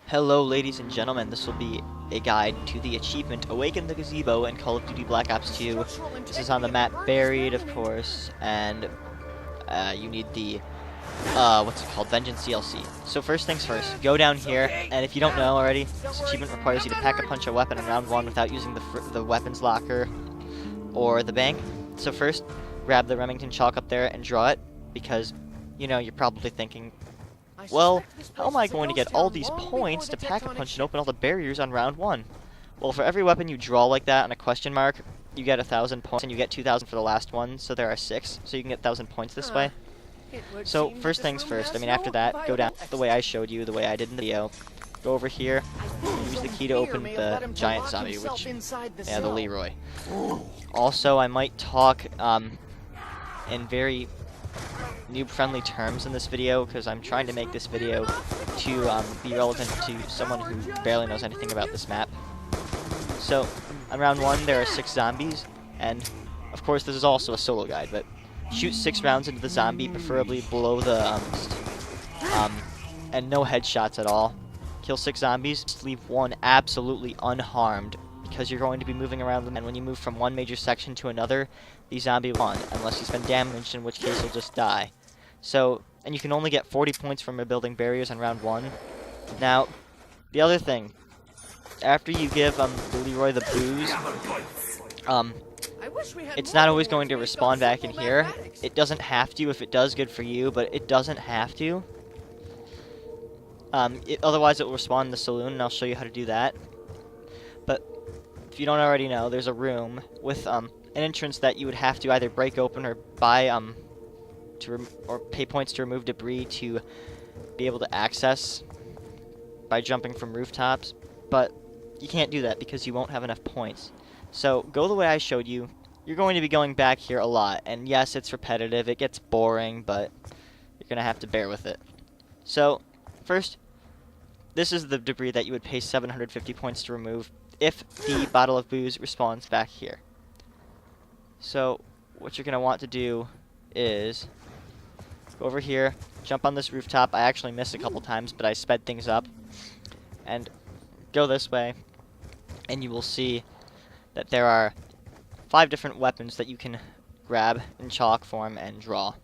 Hello ladies and gentlemen, this will be a guide to the achievement Awaken the Gazebo in Call of Duty Black Ops 2. This is on the map Buried, of course, and you need the, what's it called, Vengeance DLC. So first things first, go down here, and if you don't know already, this achievement requires you to pack-a-punch a weapon in round 1 without using the weapons locker or the bank. So first, grab the Remington chalk up there and draw it, because, you know, you're probably thinking, well, how am I going to get all these points to pack-a-punch and open all the barriers on round 1? Well, for every weapon you draw like that on a question mark, you get 1,000 points, and you get 2,000 for the last one, so there are 6, so you can get 1,000 points this way. So, first things first, after that, go down the way I showed you, the way I did in the video. Go over here, use the key to open the giant zombie, which, yeah, the Leroy. Also, I might talk, in very noob-friendly terms in this video, because I'm trying to make this video to be relevant to someone who barely knows anything about this map. So, on round 1 there are 6 zombies, and of course this is also a solo guide, but shoot 6 rounds into the zombie, preferably below the, and no headshots at all. Kill 6 zombies, just leave 1 absolutely unharmed, because you're going to be moving around them, and when you move from one major section to another, the zombie will run, unless he's been damaged, in which case he'll just die. So, and you can only get 40 points from rebuilding barriers on round 1. Now, the other thing, after you give the Leroy the booze, it's not always going to respawn back in here. It doesn't have to. If it does, good for you, but it doesn't have to. Otherwise it will respawn in the saloon, and I'll show you how to do that. But if you don't already know, there's a room with an entrance that you would have to either break open or buy or pay points to remove debris to be able to access by jumping from rooftops. But you can't do that because you won't have enough points. So go the way I showed you. You're going to be going back here a lot, and yes, it's repetitive, it gets boring, but you're gonna have to bear with it. So first, this is the debris that you would pay 750 points to remove if the bottle of booze respawns back here. So what you're going to want to do is go over here, jump on this rooftop. I actually missed a couple times, but I sped things up. And go this way, and you will see that there are 5 different weapons that you can grab in chalk form and draw.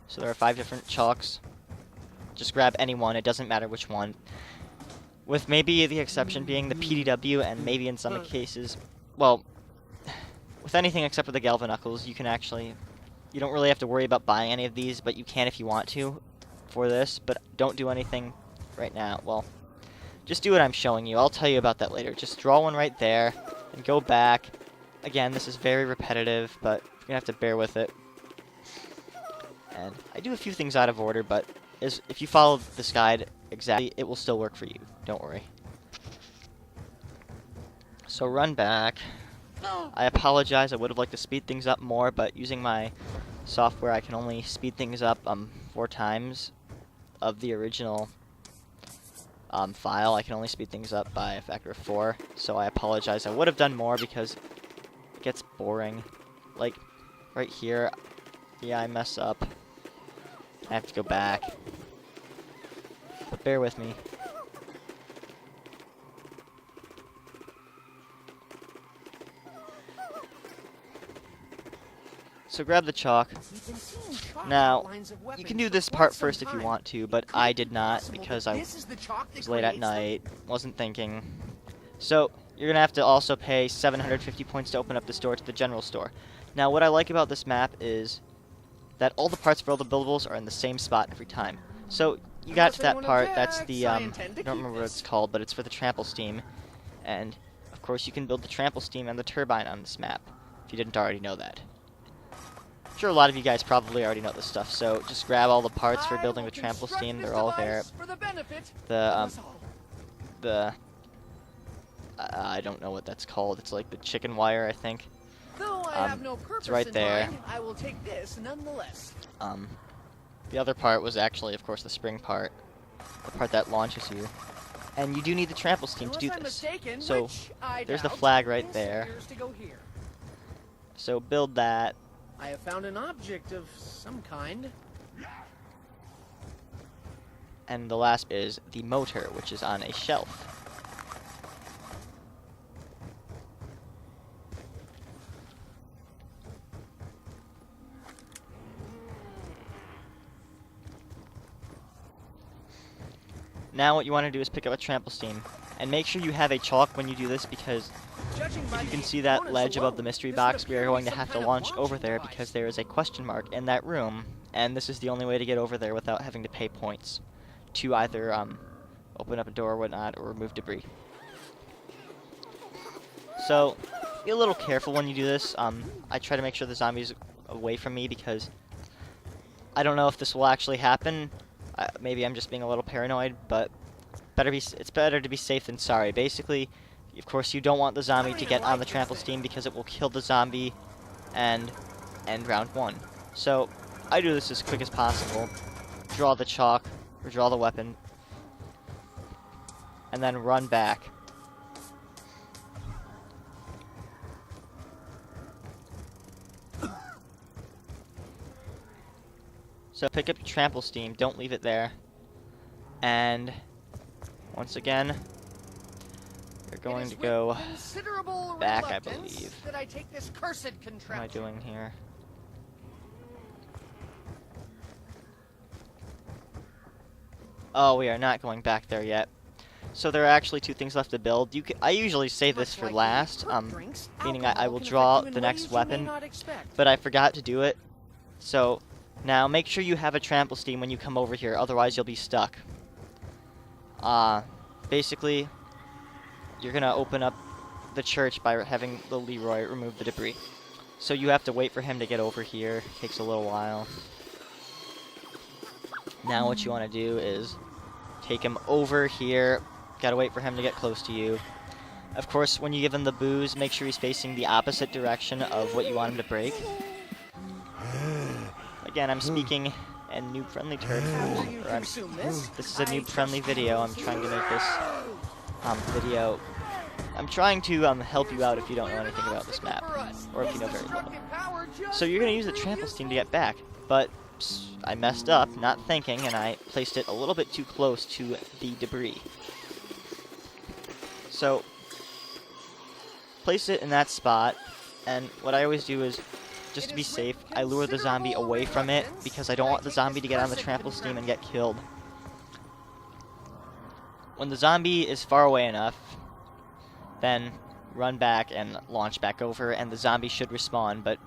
So there are 5 different chalks. Just grab any one, it doesn't matter which one. With maybe the exception being the PDW, and maybe in some cases, well, with anything except for the Galvanuckles, you can actually, you don't really have to worry about buying any of these, but you can if you want to for this, but don't do anything right now. Well, just do what I'm showing you. I'll tell you about that later. Just draw one right there, and go back. Again, this is very repetitive, but you're going to have to bear with it. And I do a few things out of order, but if you follow this guide exactly, it will still work for you. Don't worry. So run back. I apologize, I would have liked to speed things up more, but using my software I can only speed things up 4 times of the original file. I can only speed things up by a factor of 4, so I apologize. I would have done more because it gets boring. Like, right here, yeah, I mess up. I have to go back. But bear with me. So grab the chalk. Now, you can do this part first if you want to, but I did not because I was late at night, wasn't thinking. So, you're going to have to also pay 750 points to open up this door to the general store. Now, what I like about this map is that all the parts for all the buildables are in the same spot every time. So, you got to that part, that's the, I don't remember what it's called, but it's for the trample steam. And, of course, you can build the trample steam and the turbine on this map, if you didn't already know that. I'm sure a lot of you guys probably already know this stuff, so just grab all the parts for building the trample steam, they're all there. I don't know what that's called, it's like the chicken wire, I think. It's right there. I will take this nonetheless. The other part was actually, of course, the spring part. The part that launches you. And you do need the trample steam to do this. So, there's the flag right there. So, build that. I have found an object of some kind. And the last is the motor, which is on a shelf. Now what you want to do is pick up a trample steam. And make sure you have a chalk when you do this, because if you can see that ledge above the mystery box, we are going to have to launch over there because there is a question mark in that room, and this is the only way to get over there without having to pay points to either open up a door or whatnot, or remove debris. So, be a little careful when you do this. I try to make sure the zombies are away from me because I don't know if this will actually happen. Maybe I'm just being a little paranoid, but it's better to be safe than sorry. Basically, of course, you don't want the zombie to get on the trample steam because it will kill the zombie and end round 1. So, I do this as quick as possible. Draw the chalk, or draw the weapon, and then run back. So pick up your trample steam, don't leave it there. And once again, you're going to go back, I believe. That I take this cursed What am I doing here? Oh, we are not going back there yet. So there are actually 2 things left to build. I usually save this for last, meaning I will draw the next weapon, but I forgot to do it. So now make sure you have a trample steam when you come over here, otherwise you'll be stuck. Basically, you're gonna open up the church by having the Leroy remove the debris. So you have to wait for him to get over here. Takes a little while. Now what you want to do is take him over here. Gotta wait for him to get close to you. Of course, when you give him the booze, make sure he's facing the opposite direction of what you want him to break. Again, I'm speaking in noob friendly terms. This is a noob friendly video. I'm trying to make this video. I'm trying to help you out if you don't know anything about this map, or if you know very little. So you're going to use the trample steam to get back, but I messed up, not thinking, and I placed it a little bit too close to the debris. So place it in that spot, and what I always do is, just to be safe, I lure the zombie away from it, because I don't want the zombie to get on the trample steam and get killed. When the zombie is far away enough, then run back and launch back over, and the zombie should respawn, but,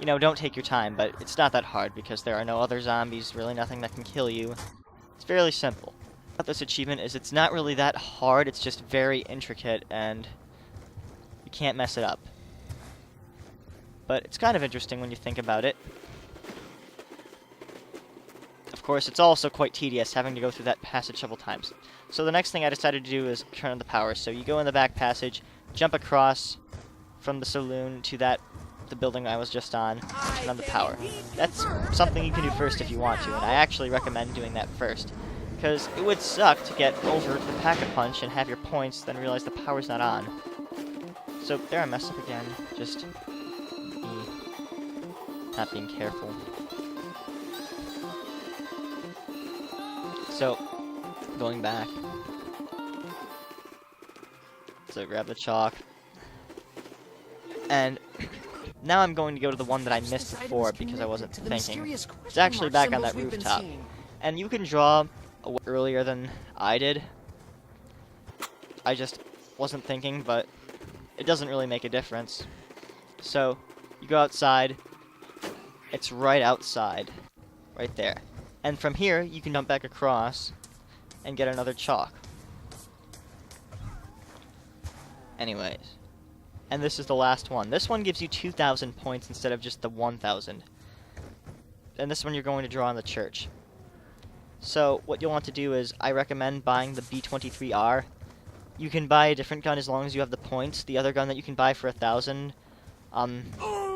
you know, don't take your time, but it's not that hard, because there are no other zombies, really nothing that can kill you. It's fairly simple. About this achievement is it's not really that hard, it's just very intricate, and you can't mess it up. But it's kind of interesting when you think about it. Of course, it's also quite tedious having to go through that passage several times. So the next thing I decided to do is turn on the power. So you go in the back passage, jump across from the saloon to the building I was just on, turn on the power. That's something you can do first if you want to, and I actually recommend doing that first, because it would suck to get over to the pack-a-punch and have your points, then realize the power's not on. So there I messed up again, just not being careful. So, going back. So grab the chalk. And now I'm going to go to the one that I missed before because I wasn't thinking. It's actually back on that rooftop. And you can draw earlier than I did. I just wasn't thinking, but it doesn't really make a difference. So, you go outside. It's right outside. Right there. And from here, you can jump back across and get another chalk. Anyways. And this is the last one. This one gives you 2,000 points instead of just the 1,000. And this one you're going to draw on the church. So, what you'll want to do is, I recommend buying the B-23R. You can buy a different gun as long as you have the points. The other gun that you can buy for 1,000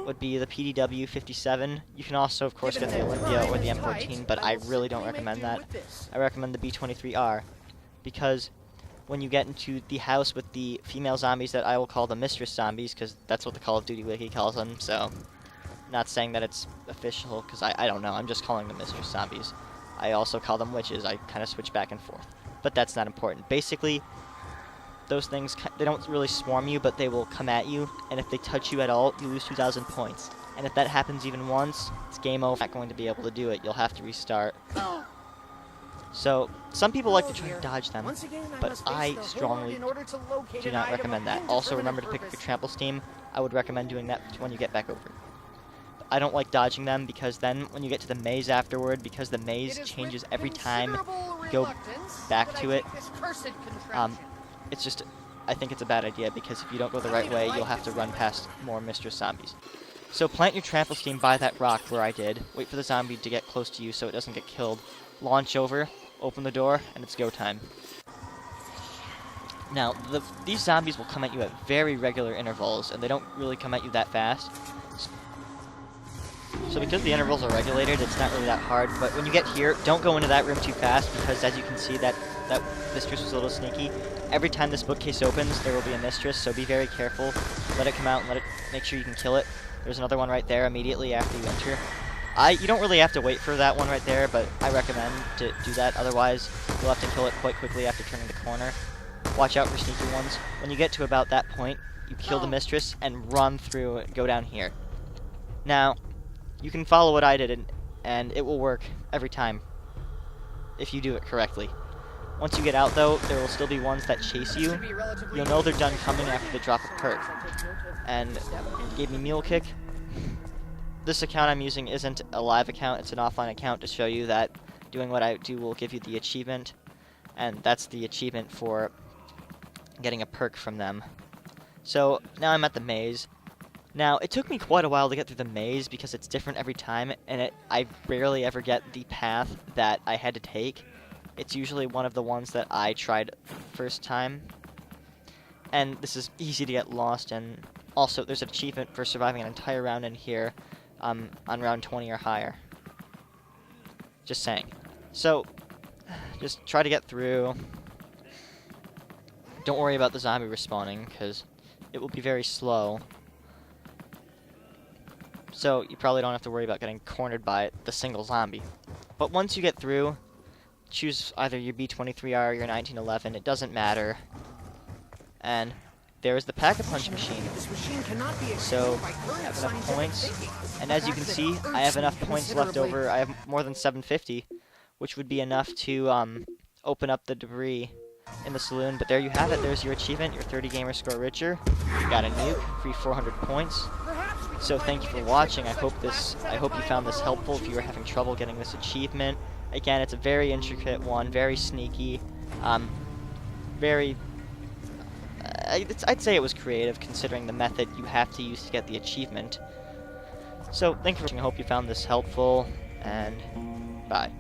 would be the PDW-57. You can also, of course, get the Olympia or the M14, but I really don't recommend that. I recommend the B-23R, because when you get into the house with the female zombies that I will call the mistress zombies, because that's what the Call of Duty wiki calls them, so not saying that it's official, because I don't know, I'm just calling them mistress zombies. I also call them witches. I kind of switch back and forth. But that's not important. Basically, those things, they don't really swarm you, but they will come at you, and if they touch you at all, you lose 2,000 points. And if that happens even once, it's game over. You're not going to be able to do it. You'll have to restart. So, some people like to try to dodge them, but I strongly do not recommend that. Also, remember to pick up your trample steam. I would recommend doing that when you get back over. I don't like dodging them because then when you get to the maze afterward, because the maze changes every time you go back to it, it's just, I think it's a bad idea because if you don't go the right way, you'll have to run past more mistress zombies. So plant your trample steam by that rock where I did. Wait for the zombie to get close to you so it doesn't get killed. Launch over, open the door, and it's go time. Now, these zombies will come at you at very regular intervals, and they don't really come at you that fast. So because the intervals are regulated, it's not really that hard, but when you get here, don't go into that room too fast, because as you can see, that mistress was a little sneaky. Every time this bookcase opens, there will be a mistress, so be very careful. Let it come out and make sure you can kill it. There's another one right there immediately after you enter. You don't really have to wait for that one right there, but I recommend to do that, otherwise you'll have to kill it quite quickly after turning the corner. Watch out for sneaky ones. When you get to about that point, you kill the mistress and run through and go down here. Now, you can follow what I did, and it will work every time, if you do it correctly. Once you get out, though, there will still be ones that chase you. You'll know they're done coming after they drop a perk. And gave me mule kick. This account I'm using isn't a live account, it's an offline account to show you that doing what I do will give you the achievement. And that's the achievement for getting a perk from them. So, now I'm at the maze. Now, it took me quite a while to get through the maze because it's different every time, and I rarely ever get the path that I had to take. It's usually one of the ones that I tried first time. And this is easy to get lost, and also there's an achievement for surviving an entire round in here on round 20 or higher. Just saying. So, just try to get through. Don't worry about the zombie respawning, because it will be very slow. So, you probably don't have to worry about getting cornered by the single zombie. But once you get through, choose either your B23R or your 1911, it doesn't matter. And there is the Pack-a-Punch machine. So, I have enough points. And as you can see, I have enough points left over. I have more than 750, which would be enough to open up the debris in the saloon. But there you have it. There's your achievement, your 30 gamer score richer. You got a nuke, free 400 points. So thank you for watching. I hope you found this helpful if you were having trouble getting this achievement. Again, it's a very intricate one, very sneaky, I'd say it was creative considering the method you have to use to get the achievement. So thank you for watching. I hope you found this helpful, and bye.